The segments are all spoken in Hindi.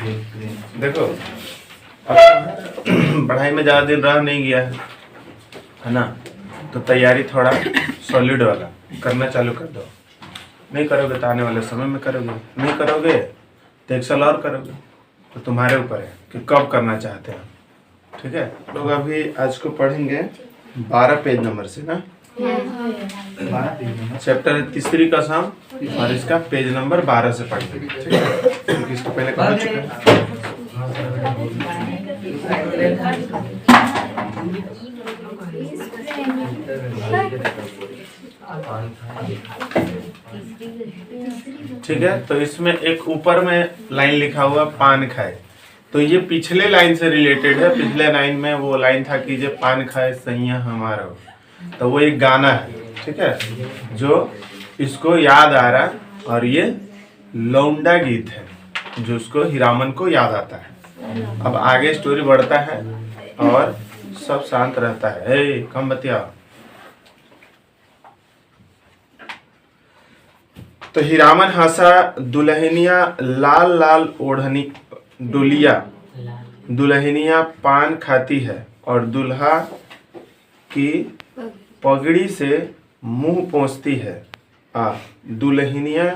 देखो अब पढ़ाई में ज़्यादा दिन रह नहीं गया है ना, तो तैयारी थोड़ा सॉलिड वाला करना चालू कर दो। नहीं करोगे तो आने वाले समय में करोगे, नहीं करोगे तो 1 साल और करोगे। तो तुम्हारे ऊपर है कि कब करना चाहते हो। ठीक है, लोग अभी आज को पढ़ेंगे 12 पेज नंबर से ना, चैप्टर 3 का सम और इसका पेज नंबर 12 से पढ़ेंगे। ठीक है, क्योंकि इसको पहले पढ़ चुके हैं। ठीक है, तो इसमें एक ऊपर में लाइन लिखा हुआ पान खाए, तो ये पिछले लाइन से रिलेटेड है। पिछले लाइन में वो लाइन था कि जे पान खाए सैया हमारा, तो वो एक गाना है। ठीक है, जो इसको याद आ रहा, और ये लौंडा गीत है जो उसको हीरामन को याद आता है। अब आगे स्टोरी बढ़ता है और सब शांत रहता है। ए कम बतिया। तो हीरामन हंसा, दुल्हनिया लाल लाल ओढ़नी डोलिया, दुल्हनिया पान खाती है और दुल्हा की पगड़ी से मुंह पोंछती है। दुल्हनिया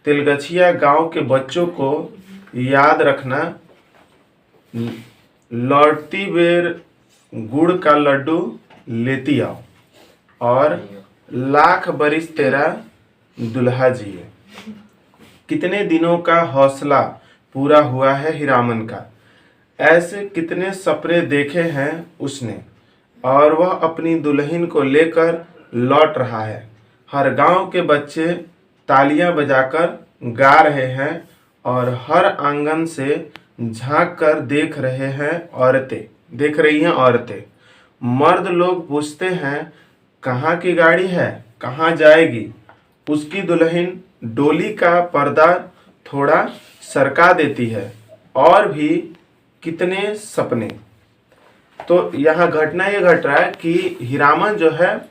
तिलगछिया गांव के बच्चों को याद रखना, लौटती बेर गुड़ का लड्डू लेती आओ, और लाख बरिस तेरा दुल्हा जिए। कितने दिनों का हौसला पूरा हुआ है हीरामन का, ऐसे कितने सपने देखे हैं उसने, और वह अपनी दुल्हन को लेकर लौट रहा है। हर गांव के बच्चे तालियां बजाकर गा रहे हैं और हर आंगन से झांक कर देख रही हैं औरतें। मर्द लोग पूछते हैं कहाँ की गाड़ी है, कहाँ जाएगी। उसकी दुल्हन डोली का पर्दा थोड़ा सरका देती है, और भी कितने सपने। तो यहाँ घटना ये घट रहा है कि हीरामन जो है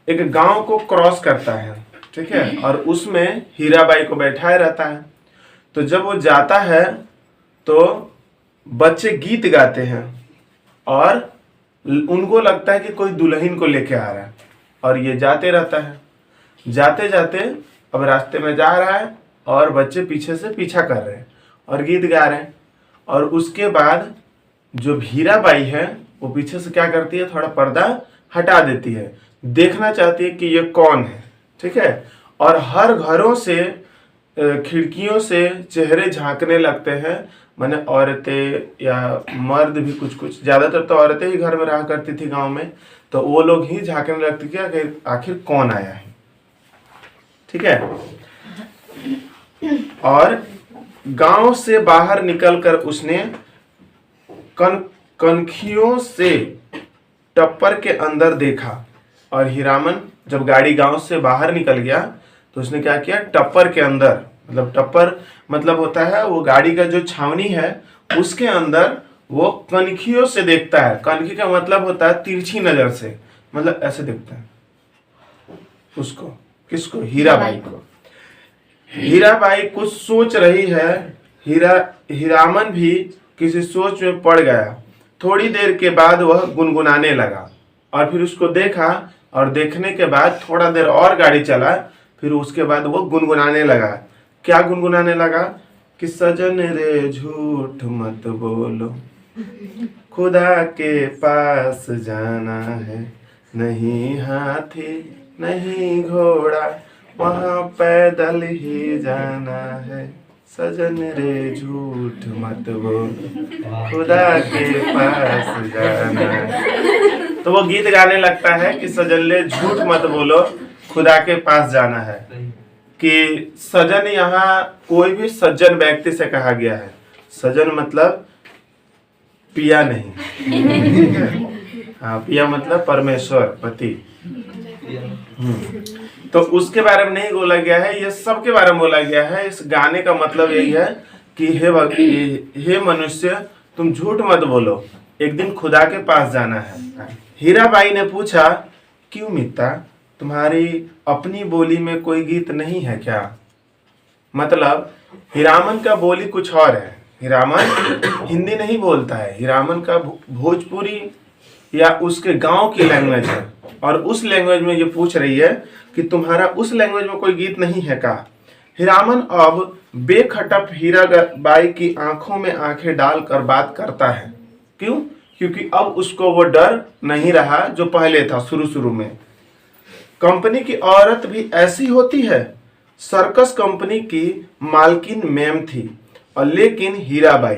एक गांव को क्रॉस करता है। ठीक है, और उसमें हीराबाई को बैठाए रहता है। तो जब वो जाता है तो बच्चे गीत गाते हैं और उनको लगता है कि कोई दुल्हन को लेके आ रहा है, और ये जाते रहता है। जाते जाते अब रास्ते में जा रहा है और बच्चे पीछे से पीछा कर रहे हैं और गीत गा रहे हैं। और उसके बाद जो हीराबाई है वो पीछे से क्या करती है, थोड़ा पर्दा हटा देती है, देखना चाहती है कि ये कौन है। ठीक है, और हर घरों से खिड़कियों से चेहरे झांकने लगते हैं। माने औरतें या मर्द भी, कुछ ज़्यादातर तो औरतें ही घर में रहा करती थी गांव में, तो वो लोग ही झांकने लगती थी कि आखिर कौन आया है। ठीक है, और गांव से बाहर निकलकर उसने कनखियों से टप्पर के अंदर देखा। और हीरामन जब गाड़ी गांव से बाहर निकल गया तो उसने क्या किया, टप्पर के अंदर, मतलब टप्पर मतलब होता है वो गाड़ी का जो छावनी है उसके अंदर वो कनखियों से देखता है। कनखी का मतलब होता है तिरछी नजर से, मतलब ऐसे देखता है उसको। किसको? हीराबाई को। हीराबाई कुछ सोच रही है। हीरामन भी किसी सोच में पड़ गया। थोड़ी देर के बाद वह गुनगुनाने लगा, और फिर उसको देखा, और देखने के बाद थोड़ा देर और गाड़ी चला, फिर उसके बाद वो गुनगुनाने लगा। क्या गुनगुनाने लगा कि सजन रे झूठ मत बोलो, खुदा के पास जाना है, नहीं हाथी नहीं घोड़ा, वहाँ पैदल ही जाना है। सजन रे झूठ मत बोलो, खुदा के पास जाना है। तो वो गीत गाने लगता है कि सजन रे झूठ मत बोलो, खुदा के पास जाना है। कि सजन यहाँ कोई भी सज्जन व्यक्ति से कहा गया है। सजन मतलब पिया नहीं। हाँ, पिया मतलब परमेश्वर, पति। तो उसके बारे में नहीं बोला गया है, ये सबके बारे में बोला गया है। इस गाने का मतलब यही है कि हे मनुष्य, तुम झूठ मत बोलो, एक दिन खुदा के पास जाना है। हीराबाई ने पूछा, क्यों मित्ता, तुम्हारी अपनी बोली में कोई गीत नहीं है क्या? मतलब हीरामन का बोली कुछ और है, हीरामन हिंदी नहीं बोलता है, हीरामन का भोजपुरी या उसके गांव की लैंग्वेज है, और उस लैंग्वेज में ये पूछ रही है कि तुम्हारा उस लैंग्वेज में कोई गीत नहीं है का। हीरामन अब बेखटक हीराबाई की आंखों में आंखें डालकर बात करता है। क्यों? क्योंकि अब उसको वो डर नहीं रहा जो पहले था शुरू शुरू में। कंपनी की औरत भी ऐसी होती है। सर्कस कंपनी की मालकिन मैम थी, और लेकिन हीराबाई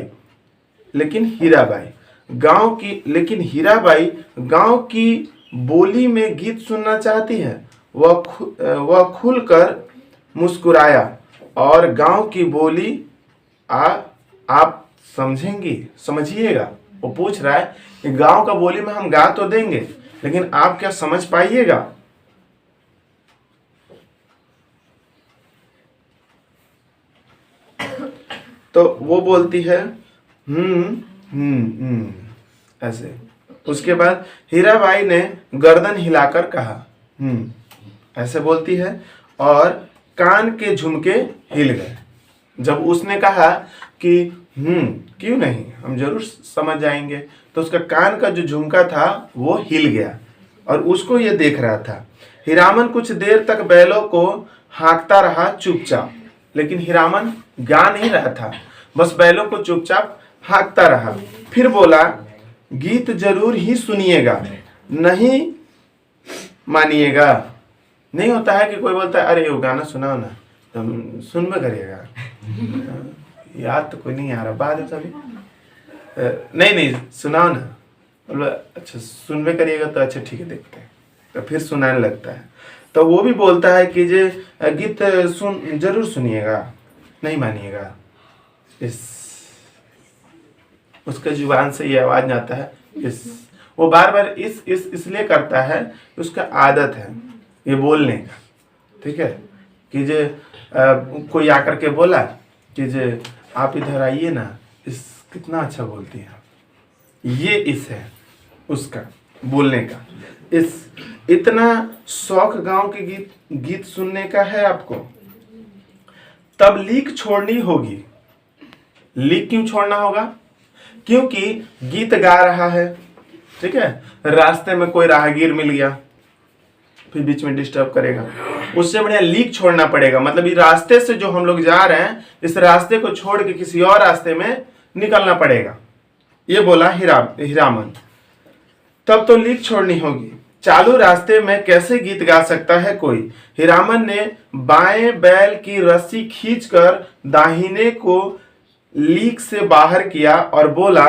गांव की बोली में गीत सुनना चाहती है। वह खुलकर मुस्कुराया, और गांव की बोली आप समझिएगा। वो पूछ रहा है कि गांव का बोली में हम गा तो देंगे, लेकिन आप क्या समझ पाइएगा? तो वो बोलती है ऐसे। उसके बाद हीराबाई ने गर्दन हिलाकर कहा ऐसे बोलती है, और कान के झुमके हिल गए। जब उसने कहा कि क्यों नहीं, हम जरूर समझ जाएंगे, तो उसका कान का जो झुमका था वो हिल गया, और उसको ये देख रहा था। हीरामन कुछ देर तक बैलों को हाँकता रहा चुपचाप, लेकिन हीरामन गा नहीं रहा था, बस बैलों को चुपचाप हाँकता रहा। फिर बोला, गीत जरूर ही सुनिएगा, नहीं मानिएगा। नहीं होता है कि कोई बोलता है अरे वो गाना सुनाओ ना, तो सुनबे करिएगा। याद तो कोई नहीं आ रहा, बाद में सभी नहीं सुनाओ ना, बोलो अच्छा सुनबे करिएगा, तो अच्छा ठीक है देखते हैं, तो फिर सुनाने लगता है। तो वो भी बोलता है कि जे गीत जरूर सुनिएगा, नहीं मानिएगा। उसके जुबान से ये आवाज आता है वो बार बार इसलिए करता है, उसका आदत है ये बोलने का। ठीक है कि जे कोई आकर के बोला कि जे आप इधर आइए ना, कितना अच्छा बोलती है, ये है उसका बोलने का। इतना शौक गांव के गीत सुनने का है आपको, तब लीक छोड़नी होगी। लीक क्यों छोड़ना होगा? क्योंकि गीत गा रहा है, ठीक है, रास्ते में कोई राहगीर मिल गया, फिर बीच में डिस्टर्ब करेगा, उससे बढ़िया लीक छोड़ना पड़ेगा। मतलब ये रास्ते से जो हम लोग जा रहे हैं, इस रास्ते को छोड़ के किसी और रास्ते में निकलना पड़ेगा, ये बोला हीरामन। तब तो लीक छोड़नी होगी, चालू रास्ते में कैसे गीत गा सकता है कोई। हीरामन ने बाएं बैल की रस्सी खींचकर दाहिने को लीक से बाहर किया और बोला,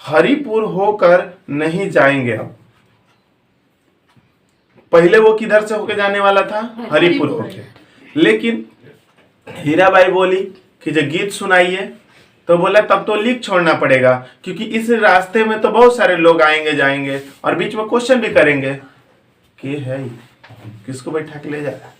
हरिपुर होकर नहीं जाएंगे अब। पहले वो किधर से होके जाने वाला था? हरिपुर होके। लेकिन हीराबाई बोली कि जब गीत सुनाइए, तो बोला तब तो लीक छोड़ना पड़ेगा, क्योंकि इस रास्ते में तो बहुत सारे लोग आएंगे जाएंगे, और बीच में क्वेश्चन भी करेंगे कि है किसको बैठा के ले जा रहा,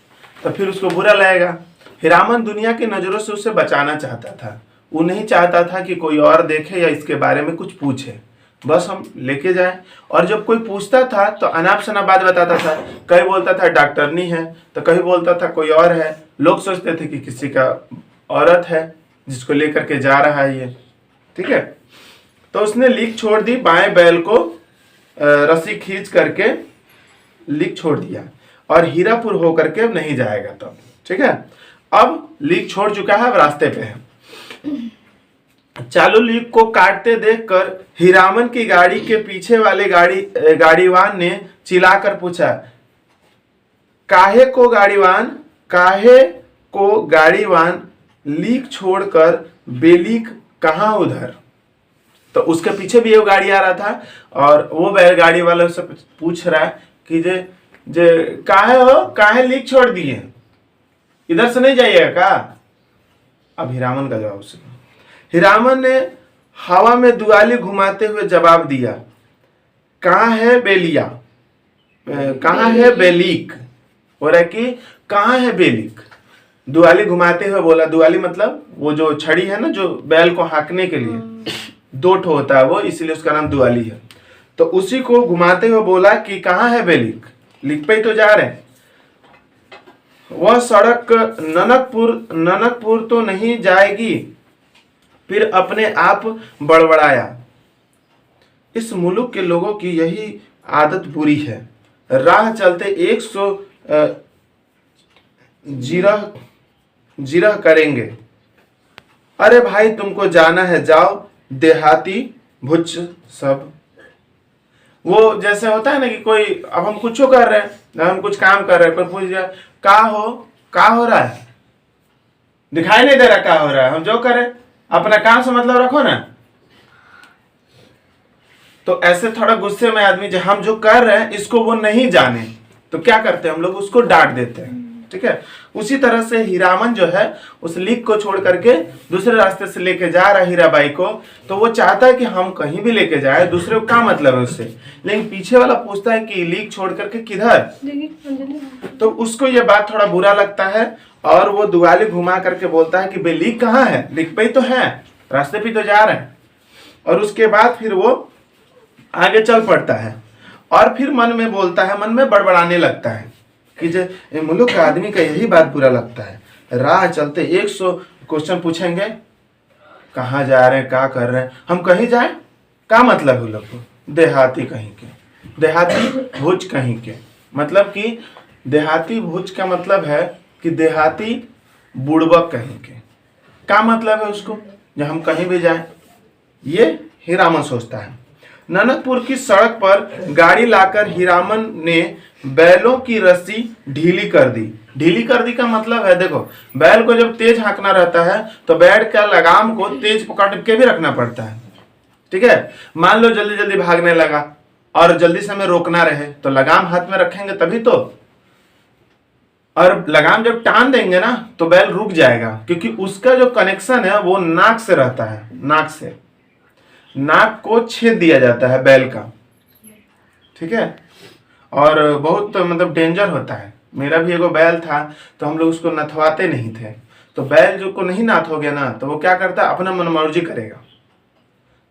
तो फिर उसको बुरा लगेगा। हीरामन दुनिया की नजरों से उसे बचाना चाहता था। वो नहीं चाहता था कि कोई और देखे या इसके बारे में कुछ पूछे, बस हम लेके जाएं। और जब कोई पूछता था तो अनाप शनाप बात बताता था। कहीं बोलता था डॉक्टरनी है, तो कहीं बोलता था कोई और है। लोग सोचते थे कि किसी का औरत है जिसको लेकर के जा रहा है ये, ठीक है। तो उसने लीक छोड़ दी, बाएं बैल को रस्सी खींच करके लीक छोड़ दिया, और हीरापुर होकर के अब नहीं जाएगा तब, ठीक है। अब लीक छोड़ चुका है, अब रास्ते पे है। चालू लीक को काटते देखकर हीरामन की गाड़ी के पीछे वाले गाड़ीवान ने चिल्लाकर पूछा, काहे को गाड़ीवान लीक छोड़कर बेलीक कहां उधर। तो उसके पीछे भी एक गाड़ी आ रहा था, और वो बैलगाड़ी वाले से पूछ रहा है कि जे काहे लीक छोड़ दिए, इधर से नहीं जाइएगा का। अब हीरामन का जवाब सुनो। हीरामन ने हवा में दुआली घुमाते हुए जवाब दिया, कहाँ है बेलिया, कहाँ है बेलीक। हो रहा है कि कहाँ है बेलीक। दुआली घुमाते हुए बोला, दुआली मतलब वो जो छड़ी है ना, जो बैल को हाँकने के लिए दो ठो होता है वो, इसलिए उसका नाम दुआली है। तो उसी को घुमाते हुए बोला कि कहाँ है बेलीक, लिख पे ही तो जा रहे हैं। वह सड़क ननकपुर तो नहीं जाएगी, फिर अपने आप बड़बड़ाया, इस मुल्क के लोगों की यही आदत बुरी है, राह चलते 100 जिरह जिरह करेंगे। अरे भाई तुमको जाना है जाओ, देहाती भुच सब। वो जैसे होता है ना कि कोई, अब हम कुछ कर रहे हैं, हम कुछ काम कर रहे हैं, पर पूछ दिया का हो रहा है, दिखाई नहीं दे रहा क्या हो रहा है, हम जो करें अपना काम से मतलब रखो ना। तो ऐसे थोड़ा गुस्से में आदमी, जो हम जो कर रहे हैं इसको वो नहीं जाने, तो क्या करते हैं हम लोग, उसको डांट देते हैं। ठीक है, उसी तरह से हीरामन जो है उस लीक को छोड़ करके दूसरे रास्ते से लेके जा रहा है हीराबाई को। तो वो चाहता है कि हम कहीं भी लेके जाए, दूसरे को क्या मतलब है उससे, लेकिन पीछे वाला पूछता है कि लीक छोड़ करके किधर। तो उसको ये बात थोड़ा बुरा लगता है और वो दुआली घुमा करके बोलता है कि भाई लीक कहाँ है, लीक पे ही तो है, रास्ते पे तो जा रहे हैं। और उसके बाद फिर वो आगे चल पड़ता है और फिर मन में बोलता है, मन में बड़बड़ाने लगता है कि जो मुल्क का आदमी का यही बात बुरा लगता है, राह चलते 100 क्वेश्चन पूछेंगे, कहाँ जा रहे हैं, क्या कर रहे हैं, हम कहीं जाए, क्या मतलब है लोग को, देहाती कहीं के, देहाती भुज कहीं के। मतलब कि देहाती भुज का मतलब है कि देहाती बुड़बक कहीं के, क्या मतलब है उसको, जब हम कहीं भी जाए। ये हीरामन सोचता है। ननकपुर की सड़क पर गाड़ी लाकर हीरामन ने बैलों की रस्सी ढीली कर दी। ढीली कर दी का मतलब है, देखो बैल को जब तेज हाँकना रहता है तो बैल का लगाम को तेज पकड़ के भी रखना पड़ता है। ठीक है, मान लो जल्दी जल्दी भागने लगा और जल्दी से हमें रोकना रहे तो लगाम हाथ में रखेंगे तभी तो, और लगाम जब टान देंगे ना तो बैल रुक जाएगा, क्योंकि उसका जो कनेक्शन है वो नाक से रहता है, नाक से, नाक को छेद दिया जाता है बैल का। ठीक है, और बहुत मतलब डेंजर होता है। मेरा भी एगो बैल था तो हम लोग उसको नथवाते नहीं थे, तो बैल जो को नहीं नाथ हो गया ना तो वो क्या करता है, अपना मनमर्जी करेगा।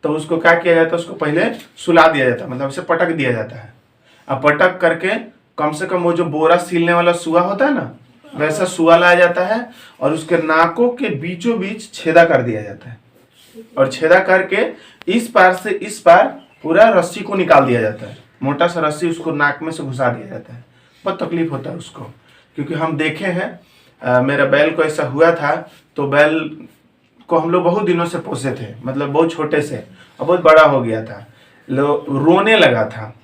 तो उसको क्या किया जाता है, उसको पहले सुला दिया जाता है, मतलब उसे पटक दिया जाता है। अब पटक करके कम से कम वो जो बोरा सीलने वाला सुआ होता है ना, वैसा सुआ लाया जाता है और उसके नाकों के बीचों बीच छेदा कर दिया जाता है, और छेदा करके इस पार से इस पार पूरा रस्सी को निकाल दिया जाता है। मोटा सा रस्सी उसको नाक में से घुसा दिया जाता है। बहुत तकलीफ होता है उसको, क्योंकि हम देखे हैं, मेरा बैल को ऐसा हुआ था। तो बैल को हम लोग बहुत दिनों से पोसे थे, मतलब बहुत छोटे से, और बहुत बड़ा हो गया था, रोने लगा था,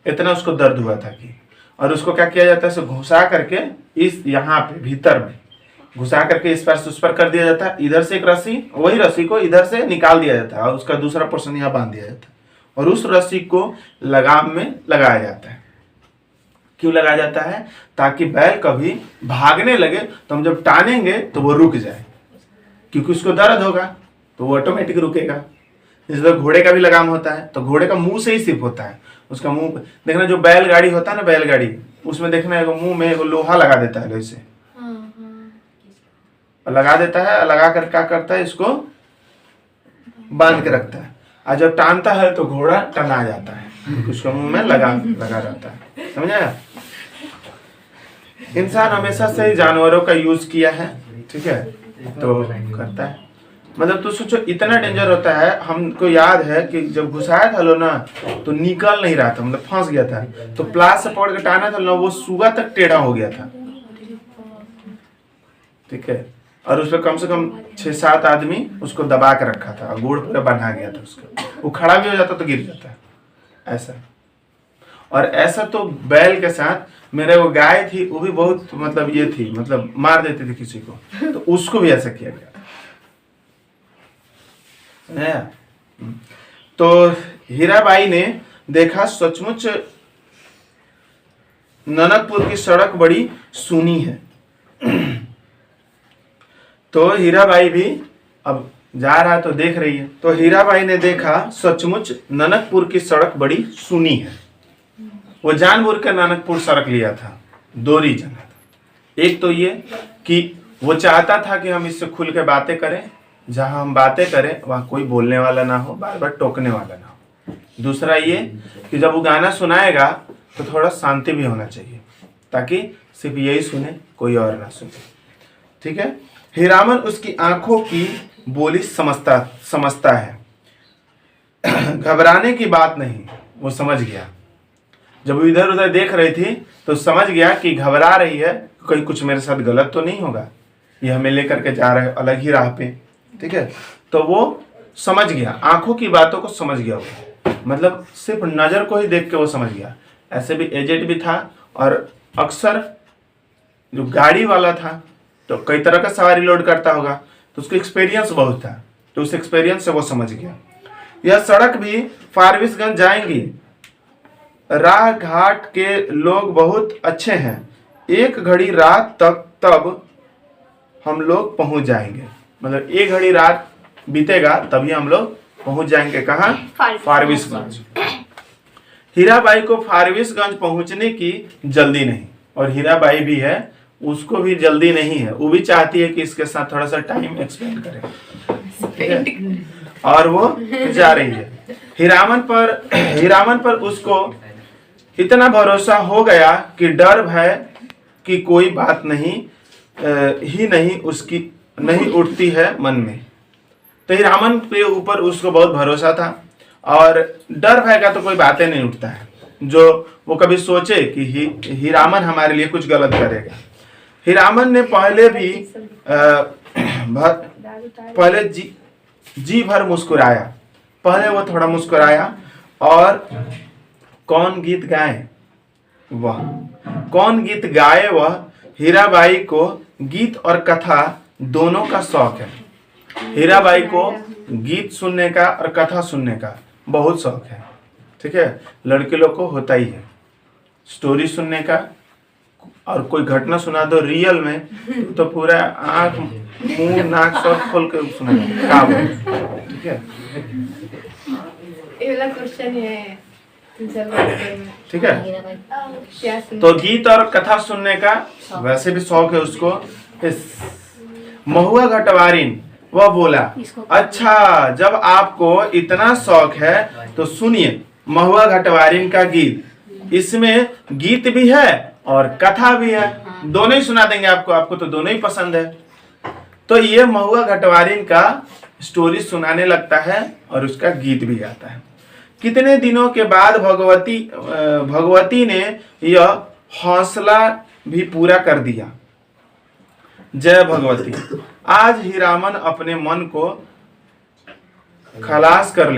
इतना उसको दर्द हुआ था कि, और उसको क्या किया जाता है, घुसा करके इस यहाँ पे भीतर में घुसा करके इस पार से उस पर कर दिया जाता है। इधर से एक रस्सी, वही रस्सी को इधर से निकाल दिया जाता है और उसका दूसरा पोर्शन यहाँ बांध दिया जाता है, और उस रस्सी को लगाम में लगाया जाता है। क्यों लगाया जाता है, ताकि बैल कभी भागने लगे तो हम जब टानेंगे तो वो रुक जाए, क्योंकि उसको दर्द होगा तो वो ऑटोमेटिक रुकेगा। इस तरह घोड़े का भी लगाम होता है, तो घोड़े का मुंह से ही सिर्फ होता है, उसका मुंह देखना, जो बैलगाड़ी होता है ना, बैलगाड़ी उसमें देखना है मुंह में वो लोहा लगा देता है, ऐसे लगा देता है, लगा कर क्या करता है, इसको बांध के रखता है, और जब टानता है तो घोड़ा टना जाता है, उसके मुंह में लगा रहता है। समझा? इंसान हमेशा से ही जानवरों का यूज किया है, ठीक है, तो करता है। मतलब तो सोचो इतना डेंजर होता है। हमको याद है कि जब घुसाया था लो ना तो निकल नहीं रहा था, मतलब फंस गया था, तो प्लास से पकड़ के टाना था ना, वो सुगा तक टेढ़ा हो गया था। ठीक है, और उस पर कम से कम 6-7 आदमी उसको दबा के रखा था, गोड़ पूरा बंधा गया था उसका, वो खड़ा भी हो जाता तो गिर जाता ऐसा। और ऐसा तो बैल के साथ मेरे वो गाय थी, वो भी बहुत मतलब ये थी, मतलब मार देती थी किसी को, तो उसको भी ऐसा किया गया। तो हीराबाई ने देखा सचमुच ननकपुर की सड़क बड़ी सूनी है। तो हीराबाई भी अब जा रहा है तो देख रही है, तो हीराबाई ने देखा सचमुच ननकपुर की सड़क बड़ी सूनी है। वो जानबूझ कर ननकपुर सड़क लिया था, 2 रीजन था। एक तो ये कि वो चाहता था कि हम इससे खुल के बातें करें, जहां हम बातें करें वहां कोई बोलने वाला ना हो, बार बार टोकने वाला ना हो। दूसरा ये कि जब वो गाना सुनाएगा तो थोड़ा शांति भी होना चाहिए, ताकि सिर्फ यही सुने, कोई और ना सुने। ठीक है, हीरामन उसकी आंखों की बोली समझता है। घबराने की बात नहीं, वो समझ गया। जब वो इधर उधर देख रही थी तो समझ गया कि घबरा रही है, कहीं कुछ मेरे साथ गलत तो नहीं होगा, ये हमें लेकर के जा रहे हैं अलग ही राह पे। ठीक है, तो वो समझ गया, आंखों की बातों को समझ गया वो, मतलब सिर्फ नज़र को ही देख के वो समझ गया। ऐसे भी एजेड भी था और अक्सर जो गाड़ी वाला था तो कई तरह का सवारी लोड करता होगा, तो उसको एक्सपीरियंस बहुत था, तो उस एक्सपीरियंस से वो समझ गया। यह सड़क भी फारबिसगंज जाएंगी, राह घाट के लोग बहुत अच्छे हैं, एक घड़ी रात तक तब हम लोग पहुंच जाएंगे। मतलब एक घड़ी रात बीतेगा तभी हम लोग पहुंच जाएंगे। कहाँ? फारबिसगंज। हीराबाई को फारबिसगंज पहुंचने की जल्दी नहीं, और हीराबाई भी है, उसको भी जल्दी नहीं है, वो भी चाहती है कि इसके साथ थोड़ा सा टाइम एक्सपेंड करें, और वो जा रही है। हीरामन पर उसको इतना भरोसा हो गया कि डर भय की कोई बात नहीं उसकी नहीं उठती है मन में। तो हीरामन पे ऊपर उसको बहुत भरोसा था, और डर भय का तो कोई बातें नहीं उठता है, जो वो कभी सोचे कि हीरामन हमारे लिए कुछ गलत करेगा। हीरामन ने पहले जी भर मुस्कुराया, पहले वो थोड़ा मुस्कुराया, और कौन गीत गाए वह हीराबाई को गीत और कथा दोनों का शौक है। हीराबाई को गीत सुनने का और कथा सुनने का बहुत शौक है। ठीक है, लड़के लोग को होता ही है, स्टोरी सुनने का, और कोई घटना सुना दो रियल में तो पूरा आंख मुंह नाक सब खोल के सुना। ठीक है, क्वेश्चन है। ठीक है, तो गीत और कथा सुनने का वैसे भी शौक है उसको। महुआ घटवारिन वह बोला, अच्छा जब आपको इतना शौक है तो सुनिए महुआ घटवारिन का गीत, इसमें गीत भी है और कथा भी है, दोनों ही सुना देंगे आपको तो दोनों ही पसंद है। तो ये महुआ घटवारिन का स्टोरी सुनाने लगता है और उसका गीत भी गाता है। कितने दिनों के बाद भगवती ने यह हौसला भी पूरा कर दिया। जय भगवती। आज हीरामन अपने मन को खलास कर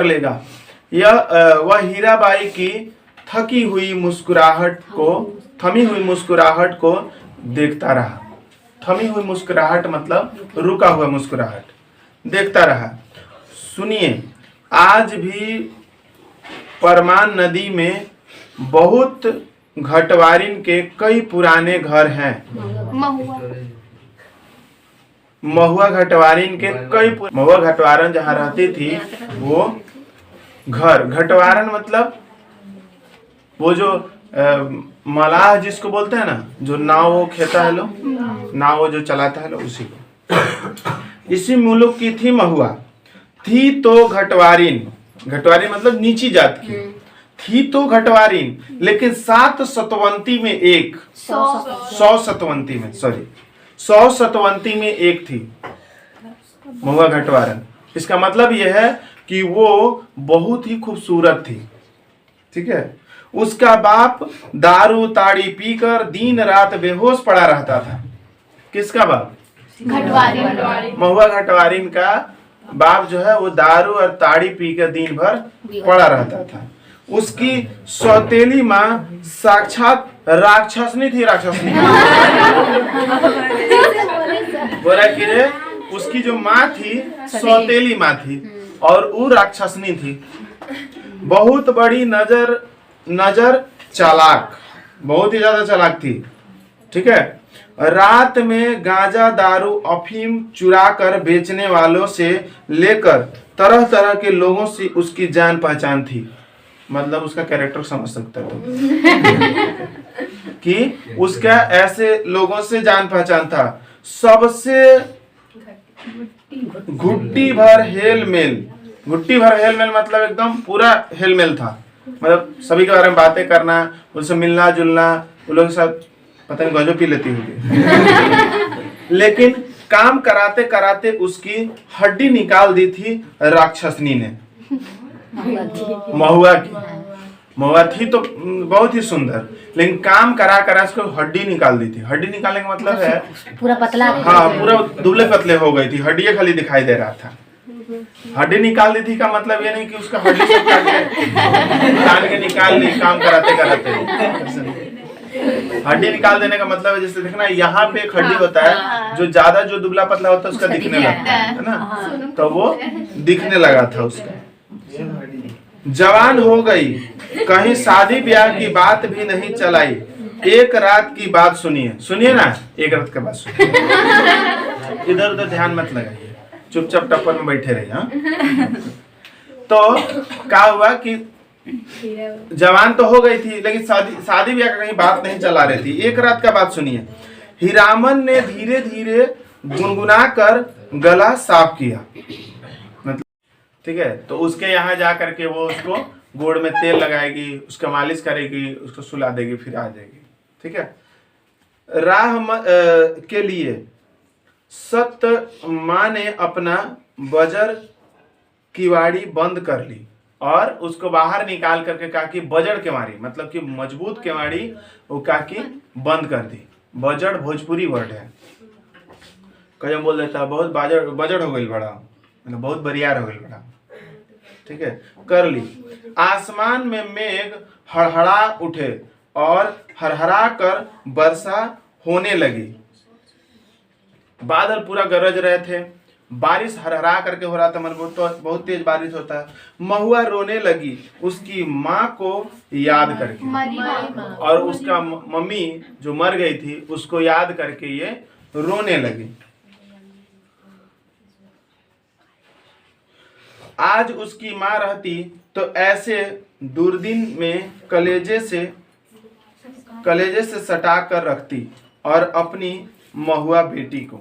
लेगा, वह हीराबाई की थमी हुई मुस्कुराहट को देखता रहा। थमी हुई मुस्कुराहट मतलब रुका हुआ मुस्कुराहट देखता रहा। सुनिए, आज भी परमान नदी में बहुत घटवारिन के कई पुराने घर हैं। महुआ घटवारिन के महुआ घटवारन जहाँ रहती थी वो घर, घटवारन मतलब वो जो मलाह जिसको बोलते हैं ना, जो नाव वो खेता है लोग, नाव वो जो चलाता है लोग, उसी को। इसी मुल्क की थी महुआ। थी तो घटवारिन मतलब नीची जात की थी तो घटवारिन, लेकिन 7 सतवंती में एक 100 सतवंती में एक थी महुआ घटवारन। इसका मतलब यह है कि वो बहुत ही खूबसूरत थी। ठीक है, उसका बाप दारू ताड़ी पीकर दिन रात बेहोश पड़ा रहता था। किसका बाप? घटवारिन। महुआ घटवारिन का बाप जो है वो दारू और ताड़ी पीकर दिन भर पड़ा रहता था। उसकी सौतेली माँ साक्षात राक्षसनी थी। बोला कि रे उसकी जो माँ थी सौतेली माँ थी और वो राक्षसनी थी। बहुत बड़ी नजर चालाक, बहुत ही ज्यादा चालाक थी। ठीक है, रात में गांजा दारू अफीम चुरा कर बेचने वालों से लेकर तरह तरह के लोगों से उसकी जान पहचान थी। मतलब उसका कैरेक्टर समझ सकता था कि उसका ऐसे लोगों से जान पहचान था। सबसे घुट्टी भर हेलमेल मतलब एकदम पूरा हेलमेल था। मतलब सभी के बारे में बातें करना, उनसे मिलना जुलना, उन लोगों के साथ पता नहीं गंजो पी लेती होगी लेकिन काम कराते कराते उसकी हड्डी निकाल दी थी राक्षसनी ने, महुआ की। महुआ थी तो बहुत ही सुंदर, लेकिन काम करा करा उसको हड्डी निकाल दी थी। हड्डी निकालने का मतलब है पूरा पतला, हाँ पूरा दुबले पतले हो गई थी, हड्डी खाली दिखाई दे रहा था। हड्डी निकाल दी थी का मतलब ये नहीं कि उसका हड्डी सब काट के निकाल ली काम कराते कराते। हड्डी निकाल देने का मतलब है जैसे देखना यहाँ पे एक हड्डी होता है जो ज्यादा जो दुबला पतला होता है उसका दिखने लगता है ना, तो वो दिखने लगा था उसका। जवान हो गई, कहीं शादी ब्याह की बात भी नहीं चलाई, एक रात की बात सुनिए, सुनिए ना, एक रात की बात सुनिए, इधर उधर ध्यान मत लगाइए, चुपचाप टप्पर में बैठे रहिए। हाँ? तो क्या हुआ कि जवान तो हो गई थी लेकिन शादी ब्याह का कहीं बात नहीं चला रही थी। एक रात का बात सुनिए, हीरामन ने धीरे धीरे गुनगुना कर गला साफ किया, मतलब ठीक है। तो उसके यहाँ जा करके वो उसको गोड़ में तेल लगाएगी, उसका मालिश करेगी, उसको सुला देगी, फिर आ जाएगी, ठीक है। के लिए सत्य माँ ने अपना बजर किवाड़ी बंद कर ली और उसको बाहर निकाल करके कहा कि बजड़ केवाड़ी, मतलब कि मजबूत केवाड़ी, वो कहा कि बंद कर दी। बजड़ भोजपुरी वर्ड है, कहीं बोल देता है बहुत बजड़ हो गई बड़ा, मतलब बहुत बरियार हो गई बड़ा, ठीक है, कर ली। आसमान में मेघ हड़हड़ा उठे और हरहरा कर वर्षा होने लगी। बादल पूरा गरज रहे थे, बारिश हरहरा करके हो रहा था, मतलब बहुत तेज बारिश होता है। महुआ रोने लगी उसकी माँ को याद करके, और उसका मम्मी जो मर गई थी उसको याद करके ये रोने लगी। आज उसकी माँ रहती तो ऐसे दुर्दिन में कलेजे से सटा कर रखती और अपनी महुआ बेटी को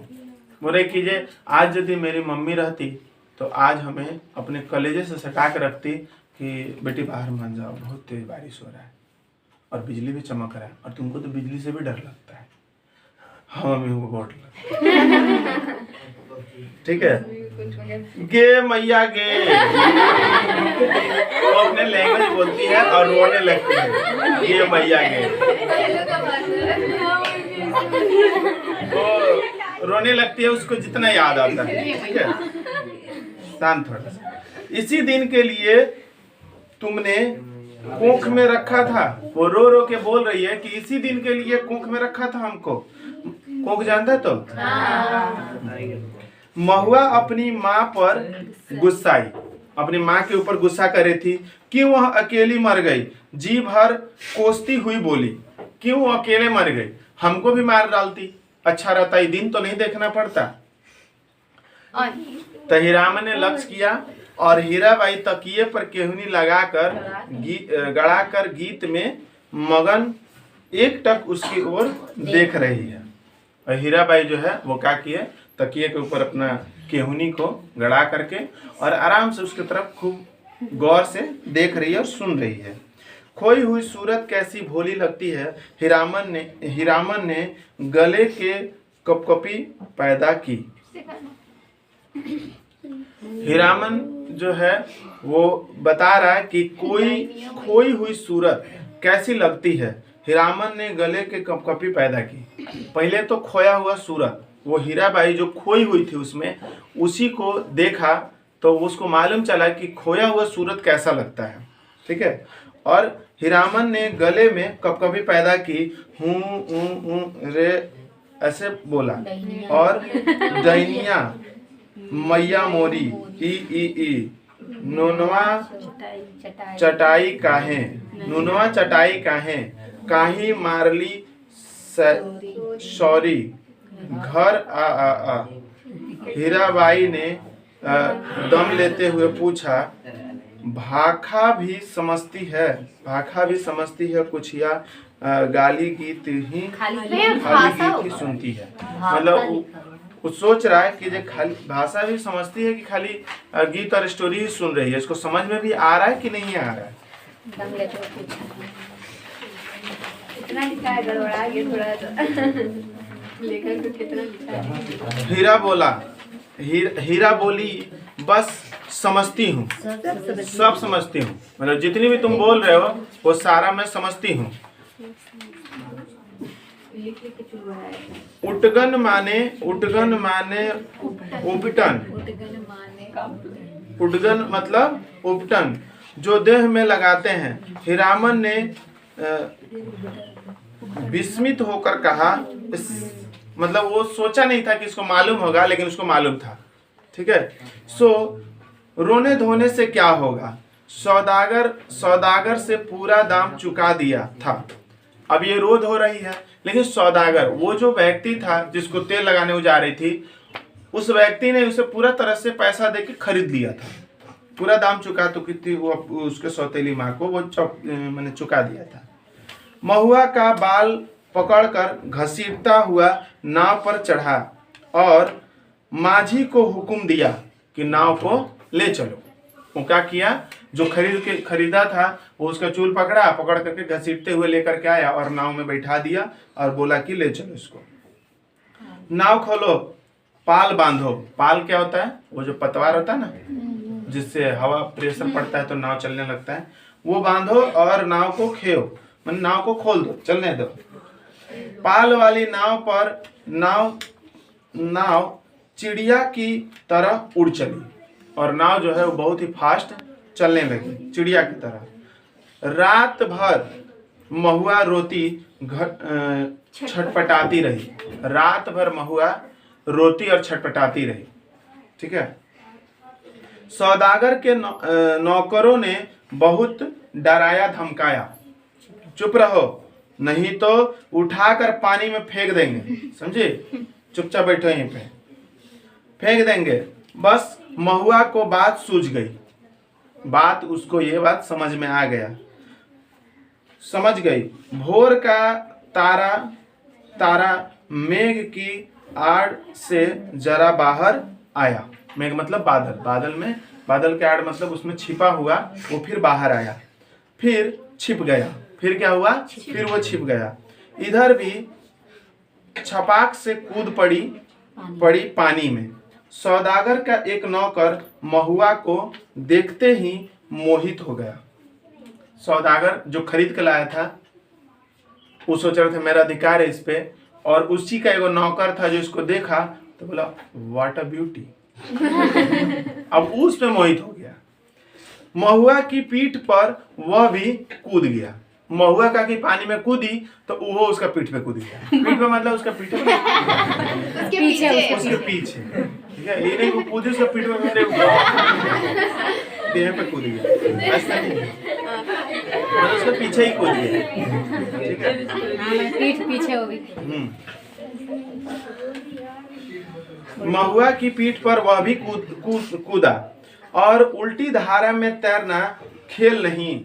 बोले कीजिए, आज यदि मेरी मम्मी रहती तो आज हमें अपने कलेजे से सटा कर रखती कि बेटी बाहर मान जाओ, बहुत तेज बारिश हो रहा है और बिजली भी चमक रहा है, और तुमको तो बिजली से भी डर लगता है। हाँ मम्मी को बहुत लगता, ठीक है। गे मैया गे, वो अपने लैंग्वेज बोलती है और रोने लगती है, गे मैया गे, वो रोने लगती है, उसको जितना याद आता है, ठीक है। शांत थोड़ा सा। इसी दिन के लिए तुमने कोख में रखा था, वो रो रो के बोल रही है कि इसी दिन के लिए कोख में रखा था हमको। कोख जानता है तो महुआ अपनी माँ पर गुस्साई, अपनी माँ के ऊपर गुस्सा करे थी कि वह अकेली मर गई। जी भर कोसती हुई बोली, क्यों वो अकेले मर गई, हमको भी मार डालती, अच्छा रहता, ये दिन तो नहीं देखना पड़ता। तो हीरामन ने लक्ष्य किया और हीराबाई तकिए पर केहुनी लगाकर गड़ाकर गीत में मगन एकटक उसकी ओर देख रही है। और हीराबाई जो है वो क्या किए, तकिए के ऊपर अपना केहुनी को गड़ा करके और आराम से उसकी तरफ खूब गौर से देख रही है और सुन रही है। खोई हुई सूरत कैसी भोली लगती है। हीरामन ने गले के कपकपी पैदा की। हीरामन जो है वो बता रहा है कि कोई खोई हुई सूरत कैसी लगती है। हीरामन ने गले के कपकपी पैदा की। पहले तो खोया हुआ सूरत, वो हीराबाई जो खोई हुई थी उसमें, उसी को देखा तो उसको मालूम चला कि खोया हुआ सूरत कैसा लगता है, ठीक है। और हीरामन ने गले में कपकपी पैदा की, हूँ रे ऐसे बोला, और दैनिया मैया मोरी ई नुनवा चटाई काहे, नुनवा चटाई काहे, काही मारली सौरी घर आ। हीराबाई ने दम लेते हुए पूछा, भाखा भी समझती है, भाखा भी समझती है कुछ, या गाली गीत ही खाली गीत ही सुनती है। मतलब वो सोच रहा है कि जो खाली भाषा भी समझती है कि खाली गीत और स्टोरी ही सुन रही है, इसको समझ में भी आ रहा है कि नहीं आ रहा है। लेखक को कितना लिखा है। हीरा बोला, हीरा बोली बस समझती हूँ, सब समझती हूँ, मतलब जितनी भी तुम बोल रहे हो वो सारा मैं समझती हूँ। उटगन माने उपटन, उटगन मतलब उपटन जो देह में लगाते हैं। हीरामन ने विस्मित होकर कहा, मतलब वो सोचा नहीं था कि इसको मालूम होगा, लेकिन उसको मालूम था। ठीक है, सो रोने धोने से क्या होगा, सौदागर से पूरा दाम चुका दिया था। अब ये रोध हो रही है, लेकिन सौदागर वो जो व्यक्ति था जिसको तेल लगाने वो जा रही थी, उस व्यक्ति ने उसे पूरा तरह से पैसा देके खरीद लिया था। पूरा दाम चुका तो कितनी वो उसके सौतेली माँ को वो मैंने चुका दिया था। महुआ का बाल पकड़कर घसीटता हुआ नाव पर चढ़ा और माझी को हुक्म दिया कि नाव को ले चलो। वो क्या किया, जो खरीदा था वो उसका चूल पकड़ करके घसीटते हुए लेकर के आया और नाव में बैठा दिया और बोला कि ले चलो इसको। नाव खोलो, पाल बांधो। पाल क्या होता है, वो जो पतवार होता है ना, जिससे हवा प्रेशर पड़ता है तो नाव चलने लगता है, वो बांधो और नाव को खेओ, मतलब नाव को खोल दो, चलने दो। पाल वाली नाव पर नाव चिड़िया की तरह उड़ चली और नाव जो है वो बहुत ही फास्ट चलने लगी, चिड़िया की तरह। रात भर महुआ रोती छटपटाती रही। रात भर महुआ रोती और छटपटाती रही। ठीक है, सौदागर के नौकरों ने बहुत डराया धमकाया, चुप रहो नहीं तो उठाकर पानी में फेंक देंगे, समझे, चुपचाप बैठो यहीं पे, फेंक देंगे। बस महुआ को बात सूझ गई, बात उसको ये बात समझ में आ गया, समझ गई। भोर का तारा मेघ की आड़ से जरा बाहर आया। मेघ मतलब बादल के आड़ मतलब उसमें छिपा हुआ, वो फिर बाहर आया, फिर छिप गया। फिर क्या हुआ, फिर वो छिप गया। इधर भी छपाक से कूद पड़ी पानी में। सौदागर का एक नौकर महुआ को देखते ही मोहित हो गया। सौदागर जो खरीद के लाया था वो सोच रहे थे मेरा अधिकार है इस पे, और उसी का एक नौकर था जो इसको देखा तो बोला व्हाट अ ब्यूटी। अब उस पे मोहित हो गया। महुआ की पीठ पर वह भी कूद गया। महुआ का की पानी में कूदी तो वो उसका पीठ पे कूद गया। पीठ पे मतलब उसका पीठ पे उसके पीछे। ठीक है, ये नहीं वो कूदी उसका पीठ पे देह पे कूद गया, ऐसा नहीं, मतलब उसके पीछे ही कूद गया। ठीक है, पीठ पीछे हो गई। महुआ की पीठ पर वह भी कूदा और उल्टी धारा में तैरना खेल नहीं,